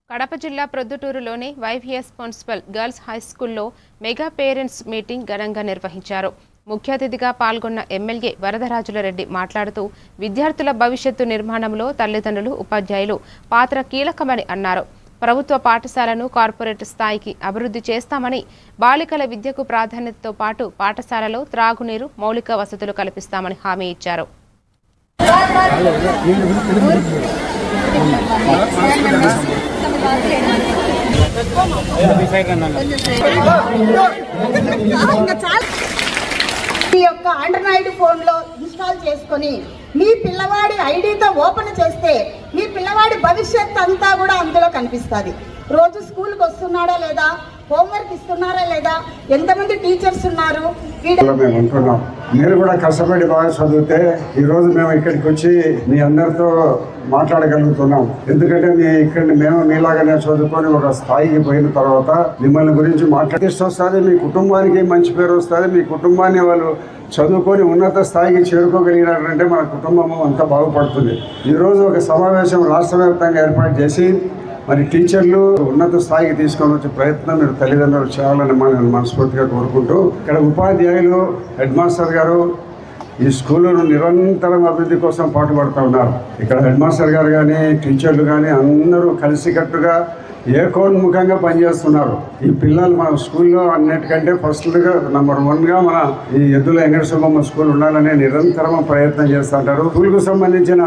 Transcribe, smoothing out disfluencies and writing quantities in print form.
కడప జిల్లా ప్రొద్దుటూరులోని YVS municipal girls high స్కూల్లో mega parents meeting ఘనంగా నిర్వహించారు. ముఖ్య అతిథిగా పాల్గొన్న ఎమ్మెల్యే వరదరాజులరెడ్డి మాట్లాడుతూ విద్యార్థుల భవిష్యత్తు నిర్మాణంలో తల్లిదండ్రులు, ఉపాధ్యాయులు పాత్ర కీలకమని అన్నారు. ప్రభుత్వ పాఠశాలను కార్పొరేట్ స్థాయికి అభివృద్ధి చేస్తామని, బాలికల విద్యకు ప్రాధాన్యతతో పాటు పాఠశాలలో త్రాగునీరు, మౌలిక వసతులు కల్పిస్తామని హామీ ఇచ్చారు. మీ యొక్క ఆండ్రాయిడ్ ఫోన్లో ఇన్స్టాల్ చేసుకొని మీ పిల్లవాడి ఐడితో ఓపెన్ చేస్తే మీ పిల్లవాడి భవిష్యత్ అంతా కూడా అందులో కనిపిస్తుంది. రోజు స్కూల్కి వస్తున్నాడా లేదా, హోంవర్క్ ఇస్తున్నారా లేదా, ఎంతమంది టీచర్స్ ఉన్నారు. మేము ఉంటున్నాం. మీరు కూడా కష్టపడి బాగా చదివితే ఈరోజు మేము ఇక్కడికి వచ్చి మీ అందరితో మాట్లాడగలుగుతున్నాం. ఎందుకంటే మేము మీలాగానే చదువుకొని ఒక స్థాయికి పోయిన తర్వాత మిమ్మల్ని గురించి వస్తుంది, మీ కుటుంబానికి మంచి పేరు వస్తుంది. మీ కుటుంబాన్ని వాళ్ళు చదువుకొని ఉన్నత స్థాయికి చేరుకోగలిగినారంటే మన కుటుంబం అంతా బాగుపడుతుంది. ఈరోజు ఒక సమావేశం రాష్ట్ర వ్యాప్తంగా ఏర్పాటు చేసి మరి టీచర్లు ఉన్నత స్థాయికి తీసుకొని వచ్చే ప్రయత్నం మీరు తల్లిదండ్రులు చేయాలని నేను మనస్ఫూర్తిగా కోరుకుంటూ, ఇక్కడ ఉపాధ్యాయులు, హెడ్ మాస్టర్ గారు ఈ స్కూళ్ళను నిరంతరం అభివృద్ధి కోసం పాటుపడుతూ ఉన్నారు. ఇక్కడ హెడ్ మాస్టర్ గారు కానీ, టీచర్లు కానీ అందరూ కలిసికట్టుగా ఏకోన్ముఖంగా పనిచేస్తున్నారు. ఈ పిల్లలు మన స్కూల్లో అన్నిటికంటే ఫస్ట్గా నెంబర్ 1గా మన ఈ ఎద్దుల వెంకట సుబ్బమ్మ స్కూల్ ఉండాలని నిరంతరం ప్రయత్నం చేస్తుంటారు. స్కూల్కు సంబంధించిన